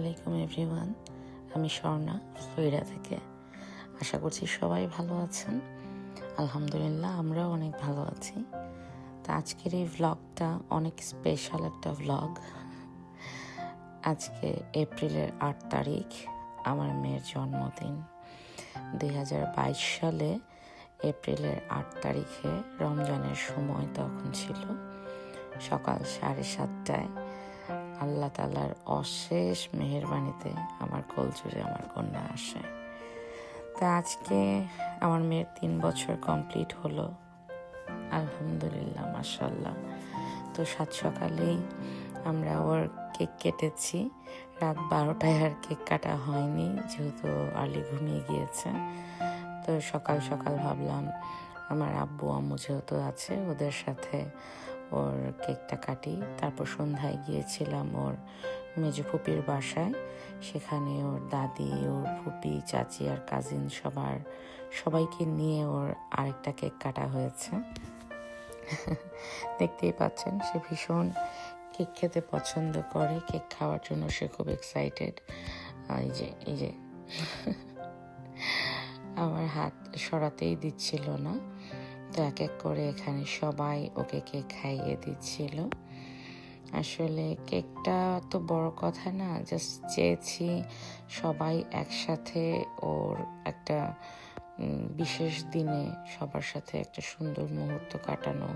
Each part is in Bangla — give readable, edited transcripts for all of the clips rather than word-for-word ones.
আলাইকুম এভরিওয়ান। আমি স্বর্ণা ফ্লোরিডা থেকে। আশা করছি সবাই ভালো আছেন। আলহামদুলিল্লাহ আমরাও অনেক ভালো আছি। তো আজকের এই ভ্লগটা অনেক স্পেশাল একটা ভ্লগ। আজকে এপ্রিলের 8 তারিখ আমার মেয়ের জন্মদিন। 2022 সালে এপ্রিলের 8 তারিখে রমজানের সময় তখন ছিল সকাল 7:30টায়। আল্লাহ তাআলার অশেষ মেহেরবানিতে আমার কোলজুড়ে আমার কন্যা আসে। তা আজকে আমার মেয়ের 3 বছর কমপ্লিট হলো, আলহামদুলিল্লাহ মাশাআল্লাহ। তো সাত সকালেই আমরা ওর কেক কেটেছি। রাত 12টায় আর কেক কাটা হয়নি, যেহেতু আর্লি ঘুমিয়ে গিয়েছে। তো সকাল সকাল ভাবলাম আমার আব্বু আম্মু যেহেতু আছে ওদের সাথে ওর কেকটা কাটি। তারপর সন্ধ্যায় গিয়েছিলাম ওর মেজো ফুপির বাসায়। সেখানে ওর দাদি, ওর ফুপি, চাচি আর কাজিন সবাইকে নিয়ে ওর আরেকটা কেক কাটা হয়েছে। দেখতেই পাচ্ছেন সে ভীষণ কেক খেতে পছন্দ করে। কেক খাওয়ার জন্য সে খুব এক্সাইটেড। এই যে আমার হাত সরাতেই দিচ্ছিল না। তো এক এক করে এখানে সবাই ওকে কেক খাইয়ে দিচ্ছিল। আসলে কেকটা তো বড় কথা না, জাস্ট চেয়েছি সবাই একসাথে ওর একটা বিশেষ দিনে সবার সাথে একটা সুন্দর মুহূর্ত কাটানো,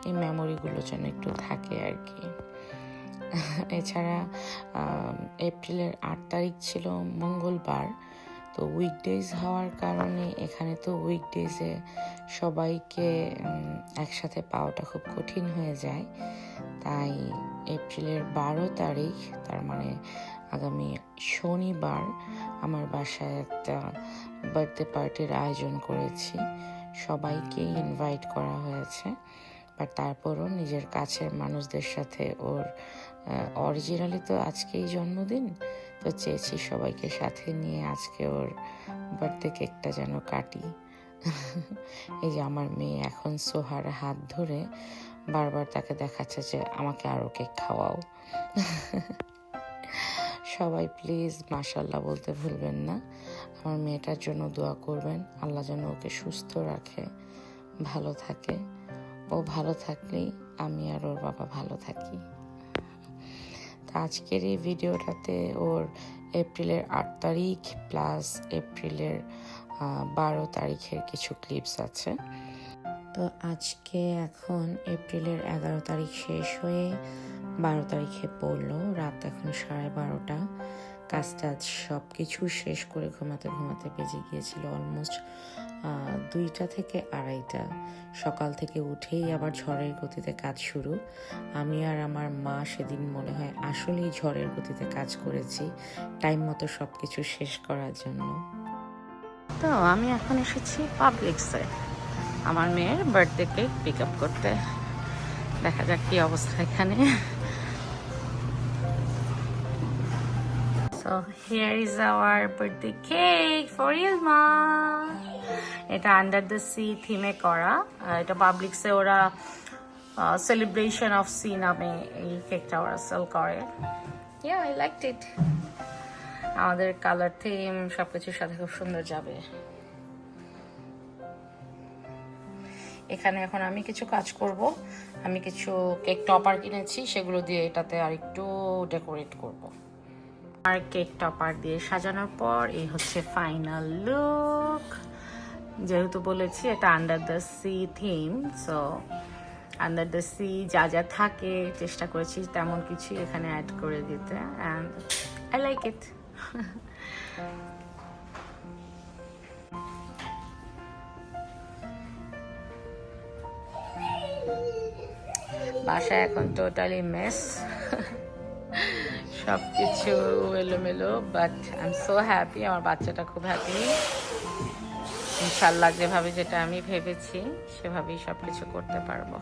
এই মেমোরিগুলো যেন একটু থাকে আর কি। এছাড়া এপ্রিলের 8 তারিখ ছিল মঙ্গলবার। তো উইকডেজ হওয়ার কারণে এখানে তো উইকডেজে সবাইকে একসাথে পাওয়াটা খুব কঠিন হয়ে যায়। তাই এপ্রিলের 12 তারিখ, তার মানে আগামী শনিবার, আমার বাসায় একটা বার্থডে পার্টির আয়োজন করেছি। সবাইকেই ইনভাইট করা হয়েছে, বাট তারপরও নিজের কাছের মানুষদের সাথে ওর অরিজিনালি তো আজকেই জন্মদিন, তো চেয়েছি সবাইকে সাথে নিয়ে আজকে ওর বার্থডে কেকটা যেন কাটি। এই যে আমার মেয়ে এখন সোহার হাত ধরে বারবার তাকে দেখাচ্ছে যে আমাকে আরো কেক খাওয়াও। সবাই প্লিজ মাশাআল্লাহ বলতে ভুলবেন না। আমার মেয়েটার জন্য দোয়া করবেন, আল্লাহ যেন ওকে সুস্থ রাখে, ভালো থাকে। ও ভালো থাকলেই আমি আর ওর বাবা ভালো থাকি। আজকের এই ভিডিওটাতে ওর এপ্রিলের 8 তারিখ প্লাস এপ্রিলের 12 তারিখের কিছু ক্লিপস আছে। তো আজকে এখন এপ্রিলের 11 তারিখ শেষ হয়ে 12 তারিখে পড়লো। রাত এখন 12:30। কাজটা সব কিছু শেষ করে ঘুমাতে ঘুমাতে বেজে গিয়েছিল অলমোস্ট 2টা থেকে 2:30। সকাল থেকে উঠেই আবার ঝড়ের গতিতে কাজ শুরু। আমি আর আমার মা সেদিন মনে হয় আসলেই ঝড়ের গতিতে কাজ করেছি, টাইম মতো সব কিছু শেষ করার জন্য। তো আমি এখন এসেছি পাবলিক্সে আমার মেয়ের বার্থডে কেক পিক আপ করতে। দেখা যাক কি অবস্থা এখানে। So here is our birthday cake for Ilma. এটা আন্ডার দ্য সি থিমে করা। এটা পাবলিক্সে ওরা সেলিব্রেশন অফ সি নামে এই কেকটা ওরা সেল করে। Yeah, I liked it. আমাদের কালার থিম সবকিছুর সাথে খুব সুন্দর যাবে। এখানে এখন আমি কিছু কাজ করব। আমি কিছু কেক টপার কিনেছি, সেগুলো দিয়ে এটাতে আর একটু ডেকোরেট করব। আর কেক টপার দিয়ে সাজানোর পর এই হচ্ছে ফাইনাল লুক। যেহেতু বলেছি এটা under the C theme, so under the C যা যা থাকে চেষ্টা করেছি তেমন কিছু এখানে অ্যাড করে দিতে, অ্যান্ড আই লাইক ইট। বাসায় এখন টোটালি মেস, সব কিছু এলোমেলো, but I am so happy. আমার বাচ্চাটা খুব হ্যাপি। ইনশাল্লাহ যেভাবে যেটা আমি ভেবেছি সেভাবেই সব কিছু করতে পারবো।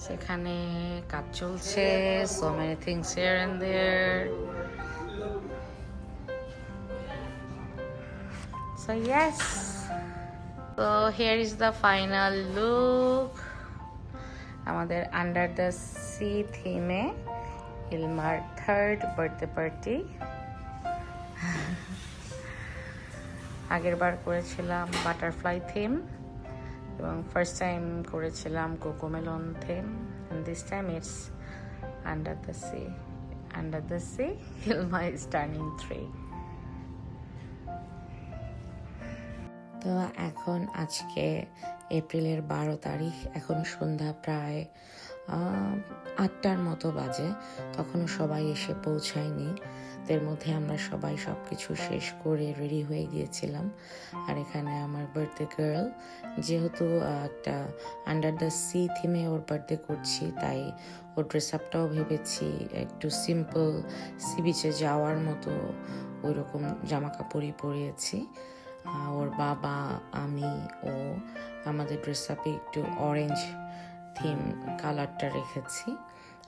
সেখানে কাজ চলছে, so many things here and there. So yes, so here is the final look. আমাদের আন্ডার দ্য সি থিমে ইলমার থার্ড বার্থডে পার্টি। আগের বার করেছিলাম বাটারফ্লাই থিম এবং ফার্স্ট টাইম করেছিলাম Cocomelon theme, and this time it's under the sea. Under the sea, Hilma is turning 3. তো এখন আজকে এপ্রিলের 12 তারিখ, এখন সন্ধ্যা প্রায় 8টার মতো বাজে। তখনও সবাই এসে পৌঁছায়নি। এর মধ্যে আমরা সবাই সব কিছু শেষ করে রেডি হয়ে গিয়েছিলাম। আর এখানে আমার বার্থডে গার্ল, যেহেতু একটা আন্ডার দ্য সি থিমে ওর বার্থডে করছি, তাই ওর ড্রেস আপটাও ভেবেছি একটু সিম্পল, সি বিচে যাওয়ার মতো ওই রকম জামা কাপড়ই পরিয়েছি। ওর বাবা, আমি ও আমাদের ড্রেস আপে একটু অরেঞ্জ থিম কালারটা রেখেছি।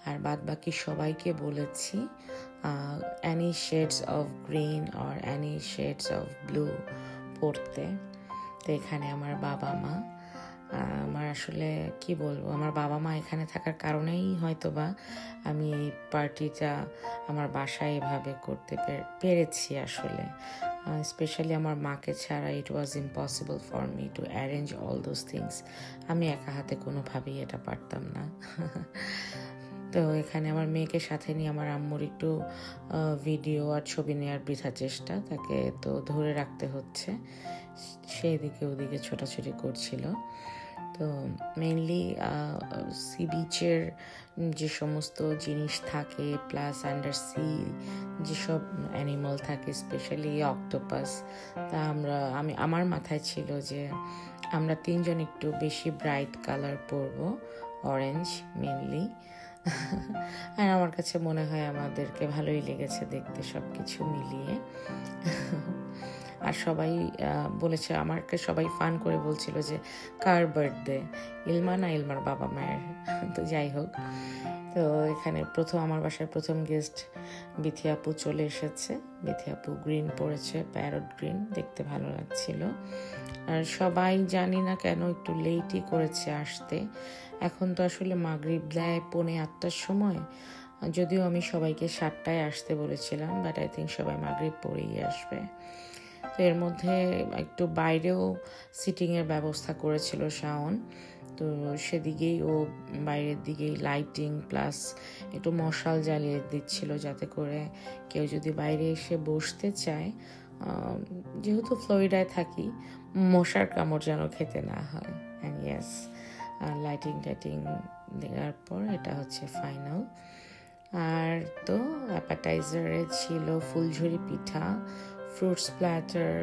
আর বাদ বাকি সবাইকে বলেছি any shades of green or any shades of blue পরতে। তো এখানে আমার বাবা মা, আমার আসলে কি বলবো, আমার বাবা মা এখানে থাকার কারণেই হয়তোবা আমি এই পার্টিটা আমার বাসায় এভাবে করতে পেরেছি আসলে। স্পেশালি আমার মাকে ছাড়া it was impossible for me to arrange all those things. আমি একা হাতে কোনোভাবেই এটা পারতাম না। তো এখানে আমার মেয়েকে সাথে নিয়ে আমার আম্মুর একটু ভিডিও আর ছবি নেওয়ার বৃথা চেষ্টা, তাকে তো ধরে রাখতে হচ্ছে, সেই দিকে ওদিকে ছোটাছুটি করছিল। তো মেইনলি সি বিচের যে সমস্ত জিনিস থাকে, প্লাস আন্ডার সি যেসব অ্যানিমাল থাকে, স্পেশালি অক্টোপাস, তা আমার মাথায় ছিল যে আমরা 3জন একটু বেশি ব্রাইট কালার পরবো, অরেঞ্জ মেইনলি। আর আমার কাছে মনে হয় আমাদেরকে ভালোই লেগেছে দেখতে সব কিছু মিলিয়ে। আর সবাই বলেছে, আমাকে সবাই ফান করে বলছিল যে কার বার্থডে, ইলমা না ইলমার বাবা মায়ের। তো যাই হোক, তো এখানে আমার বাসার প্রথম গেস্ট বিথি আপু চলে এসেছে। বিথি আপু গ্রিন পরেছে, প্যারট গ্রিন, দেখতে ভালো লাগছিল। আর সবাই জানি না কেন একটু লেটই করেছে আসতে। এখন তো আসলে মাগরিব দেয় 7:45 সময়, যদিও আমি সবাইকে 7টায় আসতে বলেছিলাম, বাট আই থিঙ্ক সবাই মাগরিব পরেই আসবে। তো এর মধ্যে একটু বাইরেও সিটিংয়ের ব্যবস্থা করেছিল শাওন, তো সেদিকেই ও বাইরের দিকেই লাইটিং প্লাস একটু মশাল জ্বালিয়ে দিচ্ছিল, যাতে করে কেউ যদি বাইরে এসে বসতে চায়, যেহেতু ফ্লোরিডায় থাকি, মশার কামড় যেন খেতে না হয়। অ্যান্ড ইয়েস, লাইটিং টাইটিং দেওয়ার পর এটা হচ্ছে ফাইনাল। আর তো অ্যাপাটাইজারে ছিল ফুলঝুরি পিঠা, fruits platter,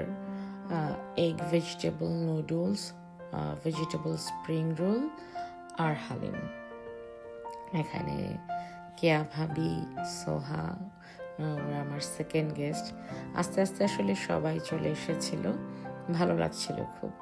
egg vegetable noodles, vegetable spring roll আর হালিম। এখানে কেয়া ভাবি, সোহা, ওরা আমার সেকেন্ড গেস্ট। আস্তে আস্তে আসলে সবাই চলে এসেছিল, ভালো লাগছিল খুব।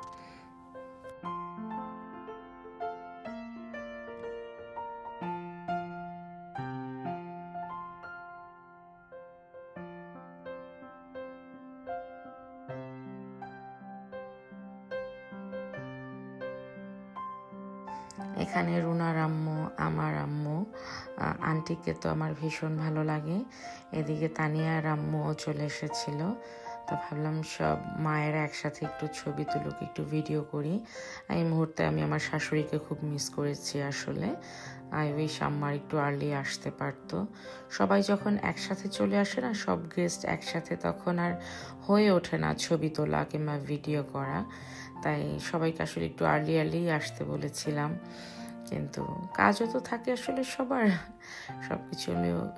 এখানে রুনার আম্মু, আমার আম্মু, আন্টিকে তো আমার ভীষণ ভালো লাগে। এদিকে তানিয়ার আম্মুও চলে এসেছিল। তো ভাবলাম সব মায়েরা একসাথে একটু ছবি তুলুক, একটু ভিডিও করি। এই মুহূর্তে আমি আমার শাশুড়িকে খুব মিস করেছি আসলে। আই উইশ আম্মার একটু আর্লি আসতে পারতো। সবাই যখন একসাথে চলে আসে না, সব গেস্ট একসাথে, তখন আর হয়ে ওঠে না ছবি তোলা কিংবা ভিডিও করা। তাই সবাইকে আসলে একটু আর্লি আসতে বলেছিলাম, কিন্তু কাজও তো থাকে আসলে সবার,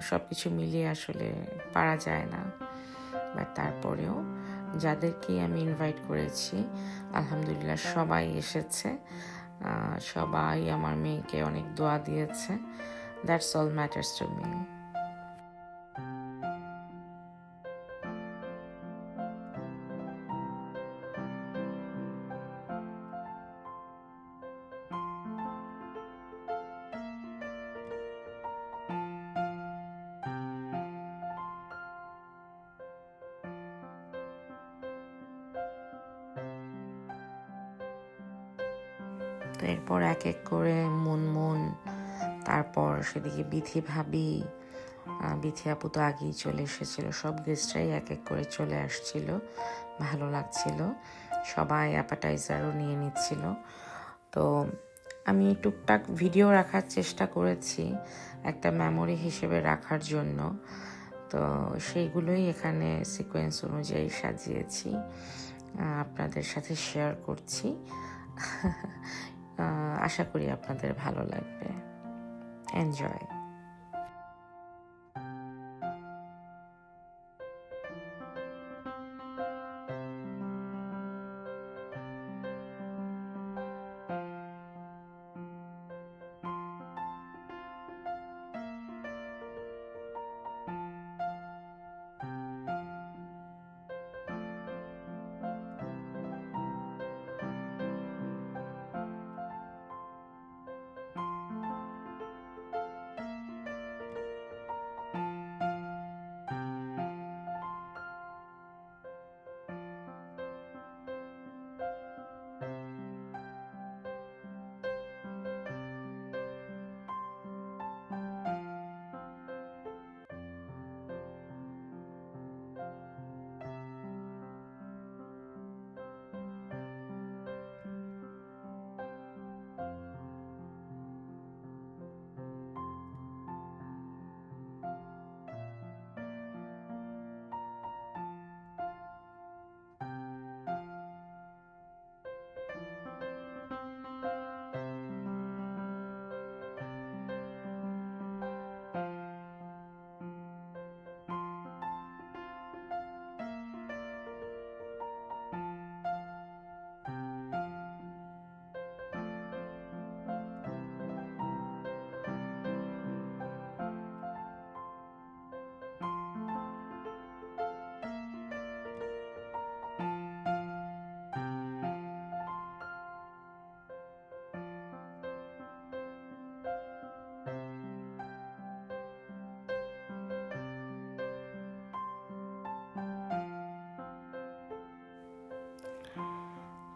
সব কিছু মিলিয়ে আসলে পারা যায় না। বাট তারপরেও যাদেরকে আমি ইনভাইট করেছি আলহামদুলিল্লাহ সবাই এসেছে। সবাই আমার মেয়েকে অনেক দোয়া দিয়েছে। That's all matters to me. তো এরপর এক এক করে মুনমুন, তারপর সেদিকে বিথি ভাবি, বিথি আপু তো আগেই চলে এসেছিল, সব গেস্টরাই এক এক করে চলে আসছিল, ভালো লাগছিল, সবাই অ্যাপাটাইজারও নিয়ে নিচ্ছিল। তো আমি টুকটাক ভিডিও রাখার চেষ্টা করেছি একটা মেমোরি হিসেবে রাখার জন্য, তো সেইগুলোই এখানে সিকোয়েন্স অনুযায়ী সাজিয়েছি, আপনাদের সাথে শেয়ার করছি। আশা করি আপনাদের ভালো লাগবে। এনজয়।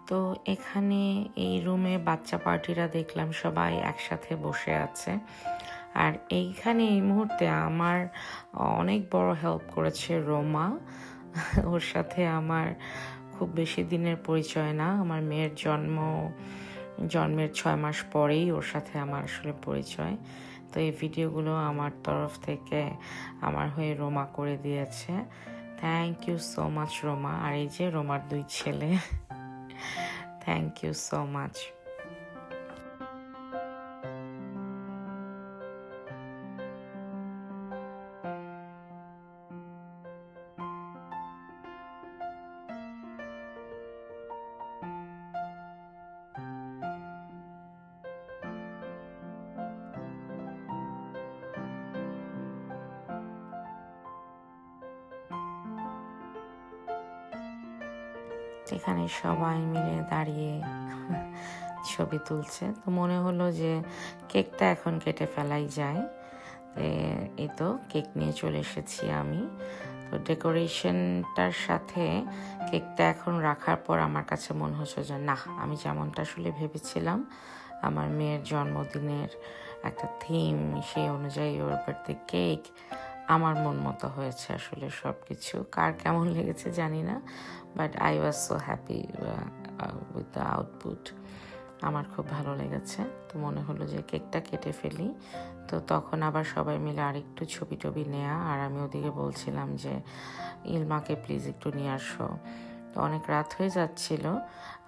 তো এখানে এই রুমে বাচ্চা পার্টিরা দেখলাম সবাই একসাথে বসে আছে, আর এইখানে এই মুহূর্তে আমার অনেক বড় হেল্প করেছে রোমা। ওর সাথে আমার খুব বেশি দিনের পরিচয় না, আমার মেয়ের জন্মের 6 মাস পরেই ওর সাথে আমার আসলে পরিচয়। তো এই ভিডিওগুলো আমার তরফ থেকে আমার হয়ে রোমা করে দিয়েছে। Thank you so much Roma. আর এই যে রোমার 2 ছেলে, থ্যাংক ইউ সো মাচ। এখানে সবাই মিলে দাঁড়িয়ে ছবি তুলছে, তো মনে হলো যে কেকটা এখন কেটে ফেলাই যায়। এই তো কেক নিয়ে চলে এসেছি আমি। তো ডেকোরেশনটার সাথে কেকটা এখন রাখার পর আমার কাছে মনে হচ্ছে যে না, আমি যেমনটা আসলে ভেবেছিলাম আমার মেয়ের জন্মদিনের একটা থিম, সেই অনুযায়ী ওর বার্থডে কেক আমার মন মতো হয়েছে। আসলে সব কিছু কার কেমন লেগেছে জানি না, but I was so happy with the output. আমার খুব ভালো লেগেছে। তো মনে হলো যে কেকটা কেটে ফেলি। তো তখন আবার সবাই মিলে আরেকটু ছবি টবি নেয়া, আর আমি ওদিকে বলছিলাম যে ইলমাকে প্লিজ একটু নিয়ে আসো। তো অনেক রাত হয়ে যাচ্ছিল,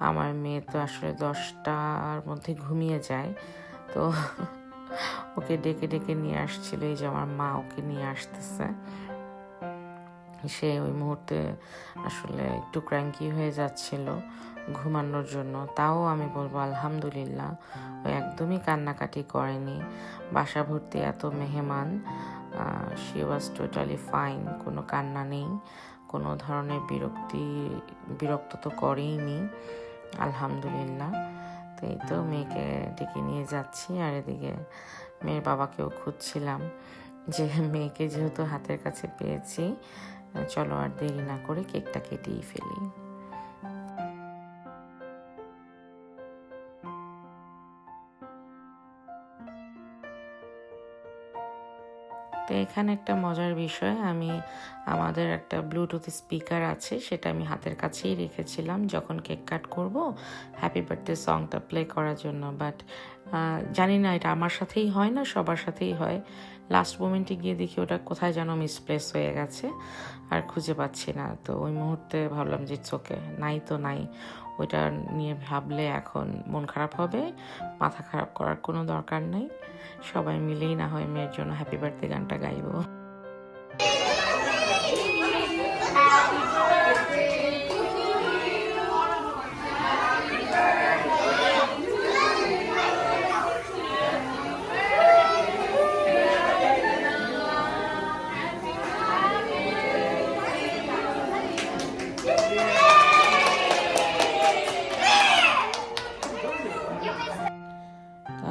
আমার মেয়ে তো আসলে 10টার মধ্যে ঘুমিয়ে যায়, তো ওকে ডেকে ডেকে নিয়ে আসছিল। এই যে আমার মা ওকে নিয়ে আসতেছে, সে ওই মুহূর্তে আসলে একটু ক্র্যাঙ্কি হয়ে যাচ্ছিল ঘুমানোর জন্য। তাও আমি বলবো আলহামদুলিল্লাহ, ও একদমই কান্নাকাটি করেনি। বাসা ভর্তি এত মেহমান, শি ওয়াজ টোটালি ফাইন, কোনো কান্না নেই, কোনো ধরনের বিরক্ত তো করেইনি, আলহামদুলিল্লাহ। তো এই তো মেয়েকে ডেকে নিয়ে যাচ্ছি, আর এদিকে মেয়ের বাবাকেও খুঁজছিলাম যে মেয়েকে যেহেতু হাতের কাছে পেয়েছি, চলো আর দেরি না করে কেকটা কেটেই ফেলি। তো এখানে একটা মজার বিষয়, আমি আমাদের একটা ব্লুটুথ স্পিকার আছে, সেটা আমি হাতের কাছেই রেখেছিলাম যখন কেক কাট করব হ্যাপি বার্থডে সংটা প্লে করার জন্য। বাট জানি না এটা আমার সাথেই হয় না সবার সাথেই হয়, লাস্ট মোমেন্টে গিয়ে দেখি ওটা কোথায় যেন মিসপ্লেস হয়ে গেছে আর খুঁজে পাচ্ছি না। তো ওই মুহূর্তে ভাবলাম যে ইটস ওকে, নাই তো নাই, ওইটা নিয়ে ভাবলে এখন মন খারাপ হবে, মাথা খারাপ করার কোনো দরকার নেই। সবাই মিলেই না হয় মেয়ের জন্য হ্যাপি বার্থডে গানটা গাইবো।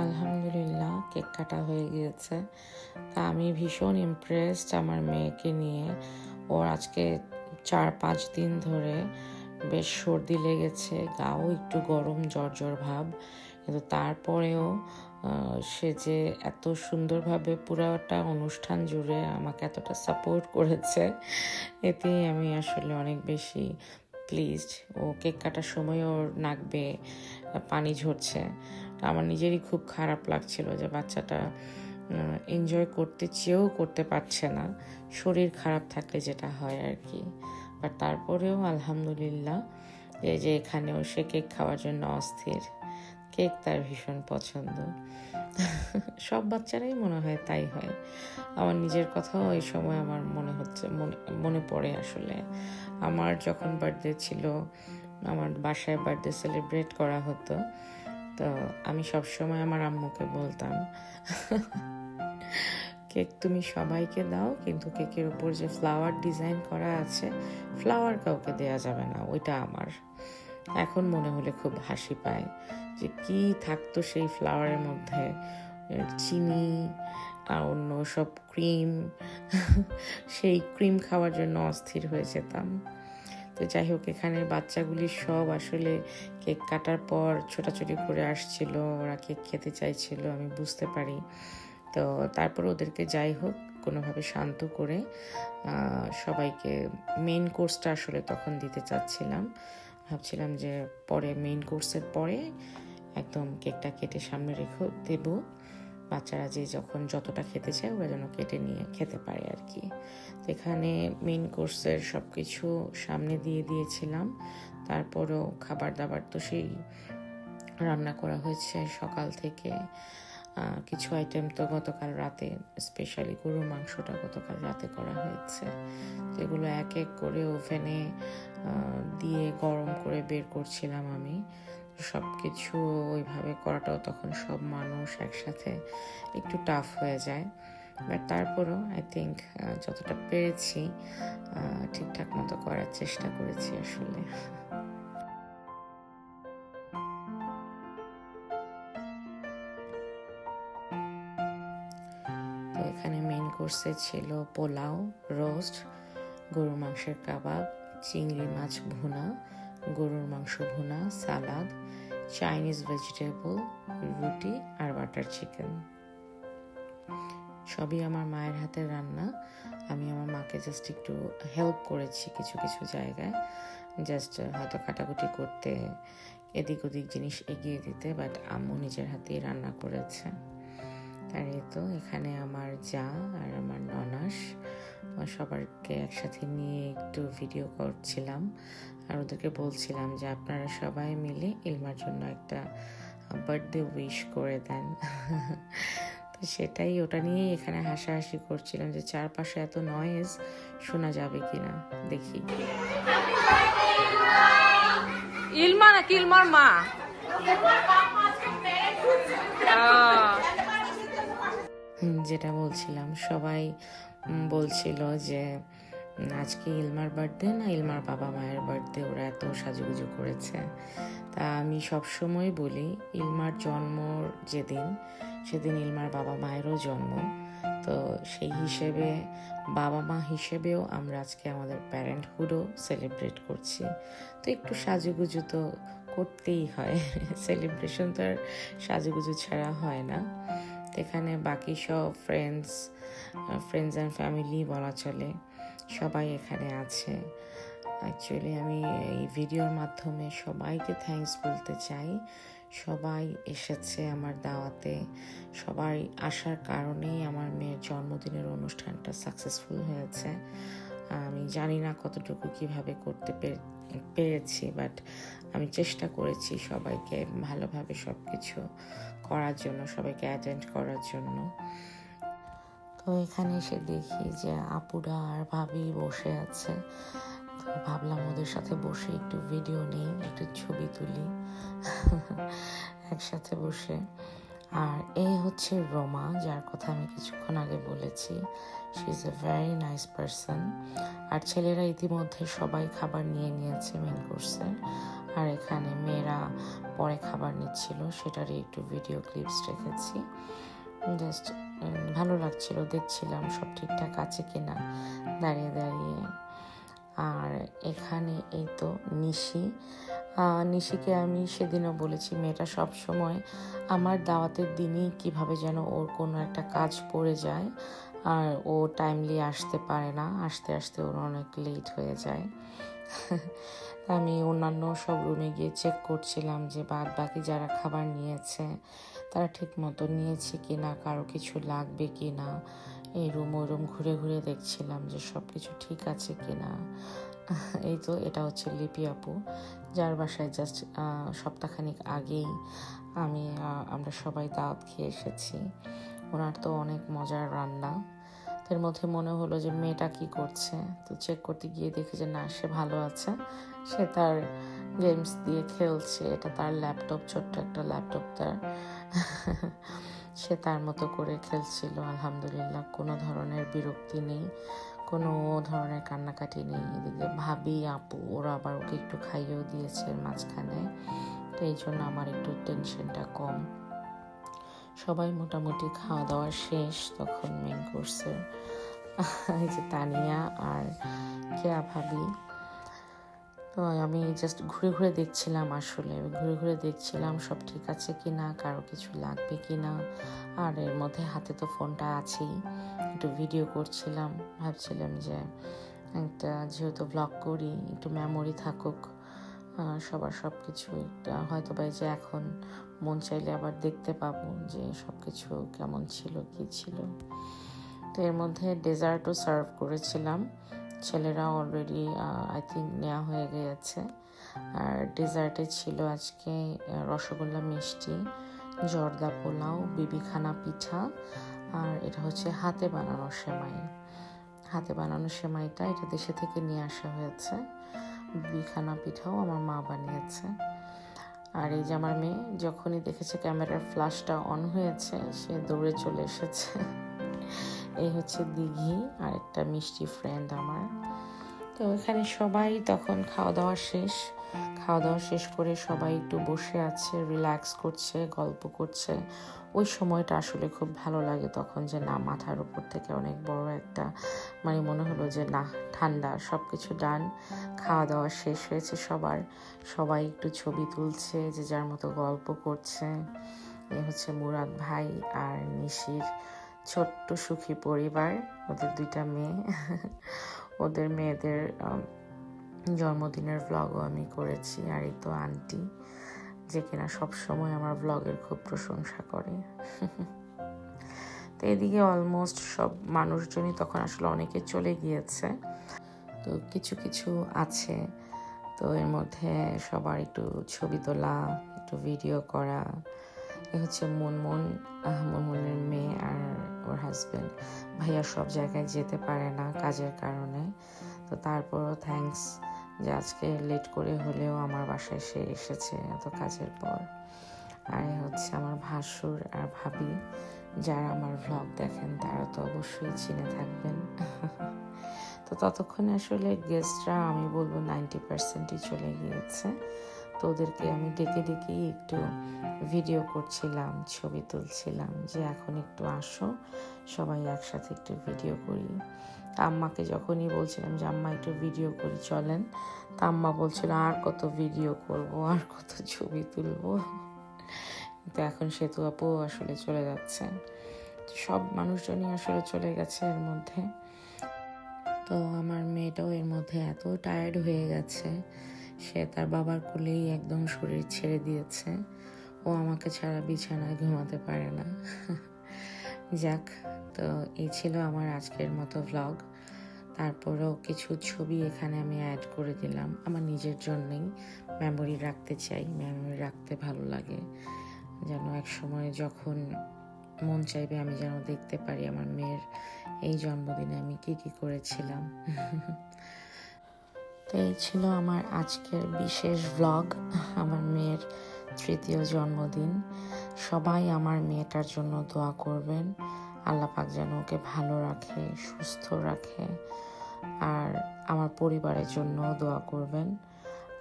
আলহামদুলিল্লাহ কেক কাটা হয়ে গিয়েছে। তা আমি ভীষণ ইমপ্রেসড আমার মেয়েকে নিয়ে। ওর আজকে 4-5 দিন ধরে বেশ সর্দি লেগেছে, গাও একটু গরম, জ্বর জ্বর ভাব, কিন্তু তারপরেও সে যে এত সুন্দরভাবে পুরোটা অনুষ্ঠান জুড়ে আমাকে এতটা সাপোর্ট করেছে, এতেই আমি আসলে অনেক বেশি প্লিজড। ও কেক কাটার সময় ওর নাক বেয়ে পানি ঝরছে, আমার নিজেরই খুব খারাপ লাগছিল যে বাচ্চাটা এনজয় করতে চেয়েও করতে পারছে না, শরীর খারাপ থাকলে যেটা হয় আর কি। বাট তারপরেও আলহামদুলিল্লাহ এই যে এখানেও সে কেক খাওয়ার জন্য অস্থির, কেক তার ভীষণ পছন্দ। সব বাচ্চারাই মনে হয় তাই হয়। আমার নিজের কথাও এই সময় আমার মনে পড়ে আসলে। আমার যখন বার্থডে ছিল, আমার বাসায় বার্থডে সেলিব্রেট করা হতো, তো আমি সবসময় আমার আম্মুকে বলতাম কেক তুমি সবাইকে দাও, কিন্তু কেকের উপর যে ফ্লাওয়ার ডিজাইন করা আছে, ফ্লাওয়ার কাউকে দেয়া যাবে না, ওইটা আমার। এখন মনে হলে খুব হাসি পায় যে কি থাকতো সেই ফ্লাওয়ারের মধ্যে, চিনি আর অন্য সব ক্রিম, সেই ক্রিম খাওয়ার জন্য অস্থির হয়ে যেতাম। তো যাই হোক, এখানে বাচ্চাগুলি সব আসলে কেক কাটার পর ছোটাছুটি করে আসছিল, ওরা কেক খেতে চাইছিল, আমি বুঝতে পারি। তো তারপর ওদেরকে যাই হোক কোনোভাবে শান্ত করে সবাইকে মেইন কোর্সটা আসলে তখন দিতে চাচ্ছিলাম। ভাবছিলাম যে পরে মেইন কোর্সের পরে একদম কেকটা কেটে সামনে রেখে দেব, বাচ্চারা যে যখন যতটা খেতে চায় ওরা যেন কেটে নিয়ে খেতে পারে আর কি। তো এখানে মেইন কোর্সের সব কিছু সামনে দিয়ে দিয়েছিলাম। তারপরও খাবার দাবার তো সেই রান্না করা হয়েছে সকাল থেকে। কিছু আইটেম তো গতকাল রাতে, স্পেশালি গরুর মাংসটা গতকাল রাতে করা হয়েছে, যেগুলো এক এক করে ওভেনে দিয়ে গরম করে বের করছিলাম আমি। সব কিছু ওইভাবে করাটাও তখন সব মানুষ একসাথে একটু টাফ হয়ে যায়, বাট তারপরও আই থিঙ্ক যতটা পেরেছি ঠিকঠাক মতো করার চেষ্টা করেছি আসলে। তো এখানে মেইন কোর্সে ছিল পোলাও, রোস্ট, গরুর মাংসের কাবাব, চিংড়ি মাছ ভুনা, গরুর মাংস ভুনা, সালাদ, চাইনিজ ভেজিটেবল, রুটি আর বাটার চিকেন। সবই আমার মায়ের হাতের রান্না। আমি আমার মাকে জাস্ট একটু হেল্প করেছি কিছু কিছু জায়গায়, জাস্ট হয়তো কাটাকুটি করতে, এদিক ওদিক জিনিস এগিয়ে দিতে, বাট আম্মু নিজের হাতেই রান্না করেছে। আর এই তো এখানে আমার যা আর আমার ননাস, সবাইকে একসাথে নিয়ে একটু ভিডিও করছিলাম আর ওদেরকে বলছিলাম যে আপনারা সবাই মিলে ইলমার জন্য একটা বার্থডে উইশ করে দেন। তো সেটাই, ওটা নিয়েই এখানে হাসাহাসি করছিলাম যে চারপাশে এত নয়েজ, শোনা যাবে কিনা দেখি। ইলমা নাকি ইলমার মা? যেটা বলছিলাম, সবাই বলছিল যে আজকে ইলমার বার্থডে না ইলমার বাবা মায়ের বার্থডে, ওরা এত সাজুগুজু করেছে। তা আমি সবসময় বলি ইলমার জন্ম যেদিন, সেদিন ইলমার বাবা মায়েরও জন্ম। তো সেই হিসেবে বাবা মা হিসেবেও আমরা আজকে আমাদের প্যারেন্টহুডও সেলিব্রেট করছি। তো একটু সাজুগুজু তো করতেই হয়, সেলিব্রেশন তো আর সাজুগুজু ছাড়া হয় না। এখানে বাকি সব ফ্রেন্ডস ফ্রেন্ডস অ্যান্ড ফ্যামিলি বলা চলে, সবাই এখানে আছে। অ্যাকচুয়ালি আমি এই ভিডিওর মাধ্যমে সবাইকে থ্যাঙ্কস বলতে চাই। সবাই এসেছে আমার দাওয়াতে, সবাই আসার কারণেই আমার মেয়ের জন্মদিনের অনুষ্ঠানটা সাকসেসফুল হয়েছে। আমি জানি না কতটুকু কিভাবে করতে পেরেছি, বাট আমি চেষ্টা করেছি সবাইকে ভালোভাবে সব কিছু করার জন্য, সবাইকে অ্যাটেন্ড করার জন্য। তো এখানে এসে দেখি যে আপুরা আর ভাবি বসে আছে। তো ভাবলাম ওদের সাথে বসে একটু ভিডিও নেই, একটু ছবি তুলি একসাথে বসে। আর এই হচ্ছে রোমা, যার কথা আমি কিছুক্ষণ আগে বলেছি। She is a very nice person. আর ছেলেরা ইতিমধ্যে সবাই খাবার নিয়ে নিয়েছে মেন কোর্সের, আর এখানে মেয়েরা পরে খাবার নিচ্ছিল, সেটারই একটু ভিডিও ক্লিপস রেখেছি। জাস্ট ভালো লাগছিল, দেখছিলাম সব ঠিকঠাক আছে কিনা দাঁড়িয়ে দাঁড়িয়ে। আর এখানে এই তো নিশিকে আমি সেদিনও বলেছি, মেয়েটা সব সময় আমার দাওয়াতের দিনই কিভাবে যেন ওর কোনো একটা কাজ পড়ে যায় আর ও টাইমলি আসতে পারে না, আস্তে আস্তে ওর অনেক লেট হয়ে যায়। আমি অন্যান্য সব রুমে গিয়ে চেক করছিলাম যে বাকি যারা খাবার নিয়েছে তারা ঠিক মতো নিয়েছে কি না, কারো কিছু লাগবে কি না। এই রুম ওই রুম ঘুরে ঘুরে দেখছিলাম যে সব কিছু ঠিক আছে কি না। এই তো এটা হচ্ছে লিপি আপু, যার বাসায় জাস্ট সপ্তাহখানিক আগেই আমরা সবাই দাওয়াত খেয়ে এসেছি। ওনার তো অনেক মজার রান্না। এর মধ্যে মনে হলো যে মেয়েটা কি করছে, তো চেক করতে গিয়ে দেখি যে না, সে ভালো আছে, সে তার গেমস দিয়ে খেলছে। এটা তার ল্যাপটপ, ছোট্ট একটা ল্যাপটপ তার। সে তার মতো করে খেলছিল। আলহামদুলিল্লাহ, কোনো ধরনের বিরক্তি নেই, কোনো ধরনের কান্নাকাটি নেই। এদিকে ভাবি আপু ওরা আবার ওকে একটু খাইয়েও দিয়েছে মাঝখানে, তো এই জন্য আমার একটু টেনশনটা কম। সবাই মোটামুটি খাওয়া দাওয়া শেষ তখন মেন কোর্সের। এই যে তানিয়া আর কেয়া ভাবি। তো আমি জাস্ট ঘুরে ঘুরে দেখছিলাম, আসলে ঘুরে ঘুরে দেখছিলাম সব ঠিক আছে কি না, কারো কিছু লাগবে কি না। আর এর মধ্যে হাতে তো ফোনটা আছেই, একটু ভিডিও করছিলাম। ভাবছিলাম যে একটা যেহেতু ব্লগ করি, একটু মেমোরি থাকুক সবার সব কিছু। হয়তো বা যে এখন মন চাইলে আবার দেখতে পাবো যে সব কিছু কেমন ছিল, কি ছিল। তো এর মধ্যে ডেজার্টও সার্ভ করেছিলাম, ছেলেরা অলরেডি আই থিঙ্ক নেওয়া হয়ে গিয়েছে। আর ডেজার্টে ছিল আজকে রসগোল্লা মিষ্টি, জর্দা পোলাও, বিবিখানা পিঠা, আর এটা হচ্ছে হাতে বানানো সেমাই। হাতে বানানো সেমাইটা এটা দেশে থেকে নিয়ে আসা হয়েছে। বিবিখানা পিঠাও আমার মা বানিয়েছে। আর এই যে আমার মেয়ে যখনই দেখেছে ক্যামেরার ফ্ল্যাশটা অন হয়েছে, সে দৌড়ে চলে এসেছে। এই হচ্ছে দিঘি, আর একটা মিষ্টি ফ্রেন্ড আমার। তো এখানে সবাই তখন খাওয়া দাওয়া শেষ করে সবাই একটু বসে আছে, রিল্যাক্স করছে, গল্প করছে। ওই সময়টা আসলে খুব ভালো লাগে তখন, যে না, মাথার উপর থেকে অনেক বড় একটা মনে হলো যে না, ঠান্ডা, সব কিছু ডান, খাওয়া দাওয়া শেষ হয়েছে সবার। সবাই একটু ছবি তুলছে, যে যার মতো গল্প করছে। এ হচ্ছে মুরাদ ভাই আর নিশির ছোট্ট সুখী পরিবার, ওদের 2টা মেয়ে। ওদের মেয়েদের জন্মদিনের ভ্লগও আমি করেছি। আর এই তো আন্টি, যে কিনা সবসময় আমার ভ্লগের খুব প্রশংসা করে। তো এদিকে অলমোস্ট সব মানুষজনই তখন আসলে অনেকে চলে গিয়েছে, তো কিছু কিছু আছে। তো এর মধ্যে সবার একটু ছবি তোলা, একটু ভিডিও করা। এ হচ্ছে মুনমুনের মেয়ে আর ওর হাজব্যান্ড। ভাইয়া সব জায়গায় যেতে পারে না কাজের কারণে, তো তারপরও থ্যাঙ্কস যে আজকে লেট করে হলেও আমার বাসায় সে এসেছে এত কাজের পর। আর হচ্ছে আমার ভাসুর আর ভাবি, যারা আমার ভ্লগ দেখেন তারা তো অবশ্যই চিনে থাকবেন। তো ততক্ষণে আসলে গেস্টরা আমি বলবো 90%ই চলে গিয়েছে। তো ওদেরকে আমি ডেকে ডেকেই একটু ভিডিও করছিলাম, ছবি তুলছিলাম, যে এখন একটু আসো, সবাই একসাথে একটু ভিডিও করি। তা আম্মাকে যখনই বলছিলাম যে আম্মা একটু ভিডিও করি চলেন, তা আম্মা বলছিল আর কত ভিডিও করব, আর কত ছবি তুলবো। তো এখন সেতু আপু আসলে চলে যাচ্ছে। সব মানুষজনই আসলে চলে গেছে এর মধ্যে। তো আমার মেয়েটাও এর মধ্যে এত টায়ার্ড হয়ে গেছে, সে তার বাবার কোলেই একদম শরীর ছেড়ে দিয়েছে। ও আমাকে ছাড়া বিছানায় ঘুমাতে পারে না। যাক, তো এই ছিল আমার আজকের মতো ভ্লগ। তারপরেও কিছু ছবি এখানে আমি অ্যাড করে দিলাম আমার নিজের জন্যই। মেমোরি রাখতে চাই, মেমোরি রাখতে ভালো লাগে, যেন এক সময় যখন মন চাইবে আমি যেন দেখতে পারি আমার মেয়ের এই জন্মদিনে আমি কি কি করেছিলাম। তো এই ছিল আমার আজকের বিশেষ ভ্লগ, আমার মেয়ের 3য় জন্মদিন। সবাই আমার মেয়েটার জন্য দোয়া করবেন, আল্লাহ পাক যেন ওকে ভালো রাখে, সুস্থ রাখে। আর আমার পরিবারের জন্য দোয়া করবেন।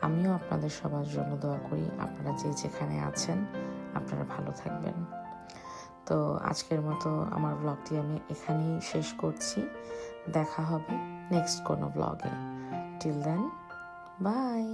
আমিও আপনাদের সবার জন্য দোয়া করি, আপনারা যে যেখানে আছেন আপনারা ভালো থাকবেন। তো আজকের মতো আমার ব্লগটি আমি এখানেই শেষ করছি। দেখা হবে নেক্সট কোনো ব্লগে। Till then, by.